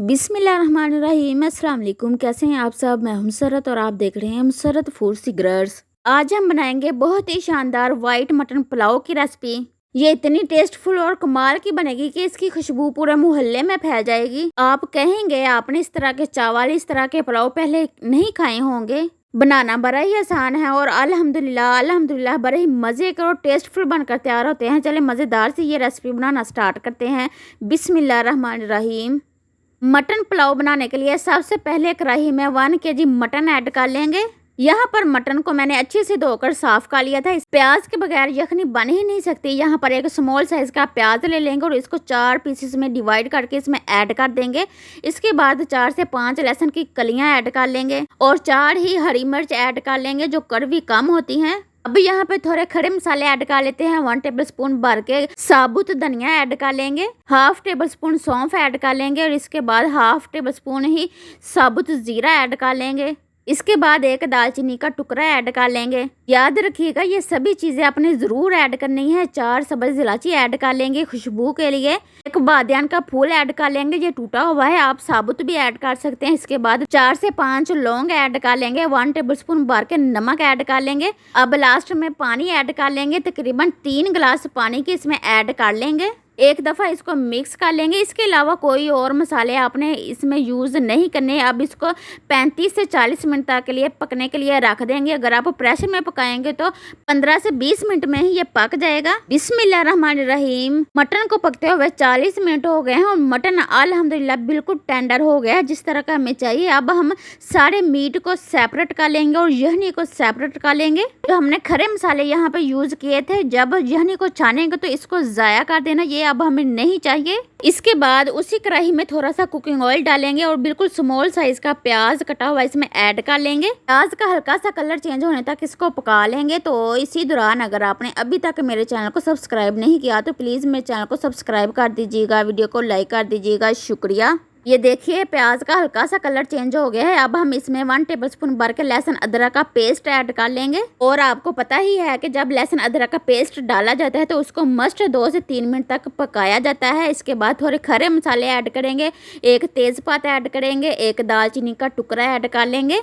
बिस्मिल्लाहिर्रहमानिर्रहीम। अस्सलाम वालेकुम। कैसे हैं आप सब? मैं हूं मुसर्रत और आप देख रहे हैं मुसर्रत फूड सीक्रेट्स। आज हम बनाएंगे बहुत ही शानदार वाइट मटन पुलाव की रेसिपी। ये इतनी टेस्टफुल और कमाल की बनेगी कि इसकी खुशबू पूरे मोहल्ले में फैल जाएगी। आप कहेंगे आपने इस तरह के चावल, इस तरह के पुलाव पहले नहीं खाए होंगे। बनाना बड़ा ही आसान है और अल्हम्दुलिल्लाह अल्हम्दुलिल्लाह बड़े ही मज़े के और टेस्टफुल बनकर तैयार होते हैं। चले मज़ेदार से ये रेसिपी बनाना स्टार्ट करते हैं। बिस्मिल्लाहिर्रहमानिर्रहीम। मटन पुलाव बनाने के लिए सबसे पहले कढ़ाई में 1 kg मटन ऐड कर लेंगे। यहाँ पर मटन को मैंने अच्छे से धोकर साफ कर लिया था। इस प्याज के बगैर यखनी बन ही नहीं सकती। यहाँ पर एक स्मॉल साइज का प्याज ले लेंगे और इसको 4 पीसेस में डिवाइड करके इसमें ऐड कर देंगे। इसके बाद 4 से 5 लहसुन की कलियां ऐड कर लेंगे और 4 ही हरी मिर्च ऐड कर लेंगे जो कड़वी कम होती हैं। अब यहाँ पे थोड़े खड़े मसाले ऐड कर लेते हैं। 1 टेबलस्पून भर के साबुत धनिया ऐड कर लेंगे, 1/2 टेबलस्पून सौंफ ऐड कर लेंगे और इसके बाद 1/2 टेबलस्पून ही साबुत जीरा ऐड कर लेंगे। इसके बाद एक दालचीनी का टुकड़ा ऐड कर लेंगे। याद रखिएगा ये सभी चीजें आपने जरूर ऐड करनी है। 4 सब्ज इलायची ऐड कर लेंगे खुशबू के लिए। एक बादियान का फूल ऐड कर लेंगे, ये टूटा हुआ है, आप साबुत भी ऐड कर सकते हैं। इसके बाद 4 से 5 लौंग ऐड कर लेंगे। 1 टेबलस्पून भर के नमक ऐड कर लेंगे। अब लास्ट में पानी ऐड कर लेंगे। तकरीबन 3 गिलास पानी के इसमें ऐड कर लेंगे। एक दफ़ा इसको मिक्स कर लेंगे। इसके अलावा कोई और मसाले आपने इसमें यूज़ नहीं करने। अब इसको 35 से 40 मिनट तक के लिए पकने के लिए रख देंगे। अगर आप प्रेशर में पकाएंगे तो 15 से 20 मिनट में ही ये पक जाएगा। बिस्मिल्लाहिर्रहमानिर्रहीम। मटन को पकते हुए 40 मिनट हो गए हैं और मटन अल्हम्दुलिल्लाह बिल्कुल टेंडर हो गया है जिस तरह का हमें चाहिए। अब हम सारे मीट को सेपरेट कर लेंगे और यहनी को सेपरेट कर लेंगे। जो हमने खड़े मसाले यहाँ पे यूज़ किए थे, जब यहनी को छानेंगे तो इसको ज़ाया कर देना, ये अब हमें नहीं चाहिए। इसके बाद उसी कढ़ाई में थोड़ा सा कुकिंग ऑयल डालेंगे और बिल्कुल स्मॉल साइज का प्याज कटा हुआ इसमें ऐड कर लेंगे। प्याज का हल्का सा कलर चेंज होने तक इसको पका लेंगे। तो इसी दौरान अगर आपने अभी तक मेरे चैनल को सब्सक्राइब नहीं किया तो प्लीज़ मेरे चैनल को सब्सक्राइब कर दीजिएगा, वीडियो को लाइक कर दीजिएगा, शुक्रिया। ये देखिए प्याज का हल्का सा कलर चेंज हो गया है। अब हम इसमें 1 टेबलस्पून भर के लहसुन अदरक का पेस्ट ऐड कर लेंगे। और आपको पता ही है कि जब लहसुन अदरक का पेस्ट डाला जाता है तो उसको मस्ट 2 से 3 मिनट तक पकाया जाता है। इसके बाद थोड़े खड़े मसाले ऐड करेंगे, एक तेज़पात ऐड करेंगे, एक दालचीनी का टुकड़ा ऐड कर लेंगे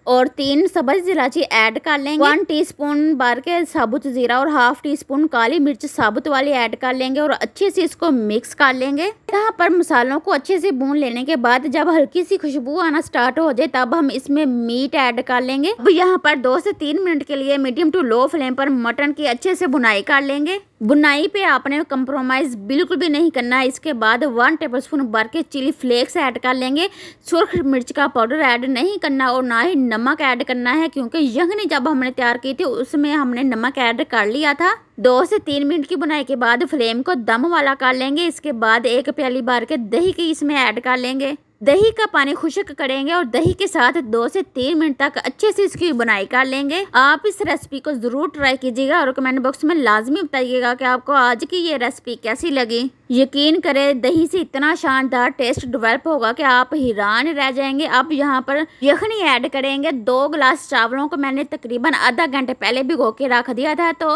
और 3 सब्ज इलायची ऐड कर लेंगे। 1 टीस्पून भर के साबुत जीरा और 1/2 टीस्पून काली मिर्च साबुत वाली ऐड कर लेंगे और अच्छे से इसको मिक्स कर लेंगे। यहाँ पर मसालों को अच्छे से भून लेने के बाद जब हल्की सी खुशबू आना स्टार्ट हो जाए तब हम इसमें मीट ऐड कर लेंगे। अब यहाँ पर 2 से 3 मिनट के लिए मीडियम टू लो फ्लेम पर मटन की अच्छे से भुनाई कर लेंगे। बुनाई पे आपने कंप्रोमाइज़ बिल्कुल भी नहीं करना है। इसके बाद 1 टेबलस्पून भर के चिली फ्लेक्स ऐड कर लेंगे। सुर्ख मिर्च का पाउडर ऐड नहीं करना और ना ही नमक ऐड करना है, क्योंकि यखनी जब हमने तैयार की थी उसमें हमने नमक ऐड कर लिया था। 2 से 3 मिनट की बुनाई के बाद फ्लेम को दम वाला कर लेंगे। इसके बाद 1 प्याली भर के दही की इसमें ऐड कर लेंगे। दही का पानी खुश्क करेंगे और दही के साथ 2 से 3 मिनट तक अच्छे से इसकी बुनाई कर लेंगे। आप इस रेसिपी को ज़रूर ट्राई कीजिएगा और कमेंट बॉक्स में लाजमी बताइएगा कि आपको आज की ये रेसिपी कैसी लगी। यकीन करें दही से इतना शानदार टेस्ट डेवलप होगा कि आप हैरान रह जाएंगे। अब यहाँ पर यखनी ऐड करेंगे। 2 गिलास चावलों को मैंने तकरीबन आधा घंटे पहले भिगो के रख दिया था, तो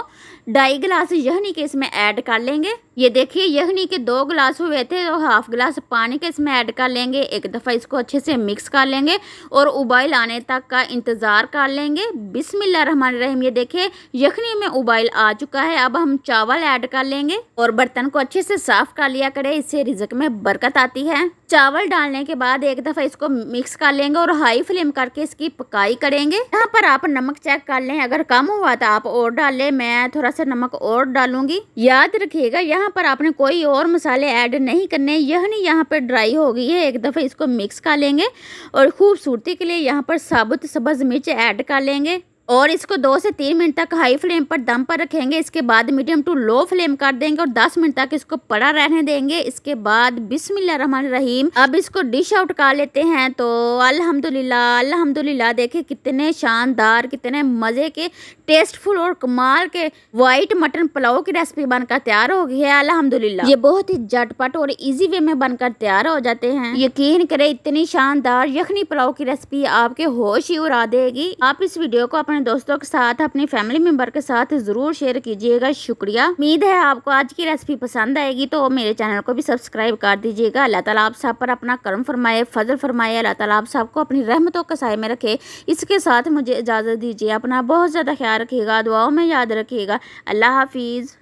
2.5 गिलास यखनी के इसमें ऐड कर लेंगे। ये देखिए यखनी के 2 गिलास हुए थे तो 1/2 गिलास पानी के इसमें ऐड कर लेंगे। एक दफ़ा इसको अच्छे से मिक्स कर लेंगे और उबाल आने तक का इंतज़ार कर लेंगे। बिस्मिल्लाहिर्रहमानिर्रहीम। ये देखिए यखनी में उबाल आ चुका है। अब हम चावल ऐड कर लेंगे और बर्तन को अच्छे से साफ कर लिया करें, इससे रिज़्क में बरकत आती है। चावल डालने के बाद एक दफ़ा इसको मिक्स कर लेंगे और हाई फ्लेम करके इसकी पकाई करेंगे। यहाँ पर आप नमक चेक कर लें, अगर कम हुआ तो आप और डाल लें। मैं थोड़ा सा नमक और डालूंगी। याद रखिएगा यहाँ पर आपने कोई और मसाले ऐड नहीं करने। यखनी यहाँ पर ड्राई हो गई है। एक दफ़ा इसको मिक्स कर लेंगे और खूबसूरती के लिए यहाँ पर साबुत सब्ज़ मिर्च ऐड कर लेंगे और इसको 2 से 3 मिनट तक हाई फ्लेम पर दम पर रखेंगे। इसके बाद मीडियम टू लो फ्लेम कर देंगे और 10 मिनट तक इसको पड़ा रहने देंगे। इसके बाद बिस्मिल्लाहिर्रहमानिर्रहीम अब इसको डिश आउट कर लेते हैं। तो अल्हम्दुलिल्लाह अल्हम्दुलिल्लाह देखिए कितने शानदार, कितने मज़े के टेस्टफुल और कमाल के व्हाइट मटन पुलाव की रेसिपी बनकर तैयार हो गई है अल्हम्दुलिल्लाह। ये बहुत ही झटपट और इजी वे में बनकर तैयार हो जाते हैं। यकीन करें इतनी शानदार यखनी पुलाव की रेसिपी आपके होश ही उड़ा देगी। आप इस वीडियो को अपने दोस्तों के साथ, अपनी फैमिली मेंबर के साथ जरूर शेयर कीजिएगा। शुक्रिया। उम्मीद है आपको आज की रेसिपी पसंद आएगी, तो मेरे चैनल को भी सब्सक्राइब कर दीजिएगा। अल्लाह ताला आप सब पर अपना करम फरमाए, फजल फरमाए। अल्लाह ताला आप सबको अपनी रहमतों के साए में रखे। इसके साथ मुझे इजाज़त दीजिए। अपना बहुत ज़्यादा ख्याल रखिएगा, दुआओं में याद रखिएगा। अल्लाह हाफिज़।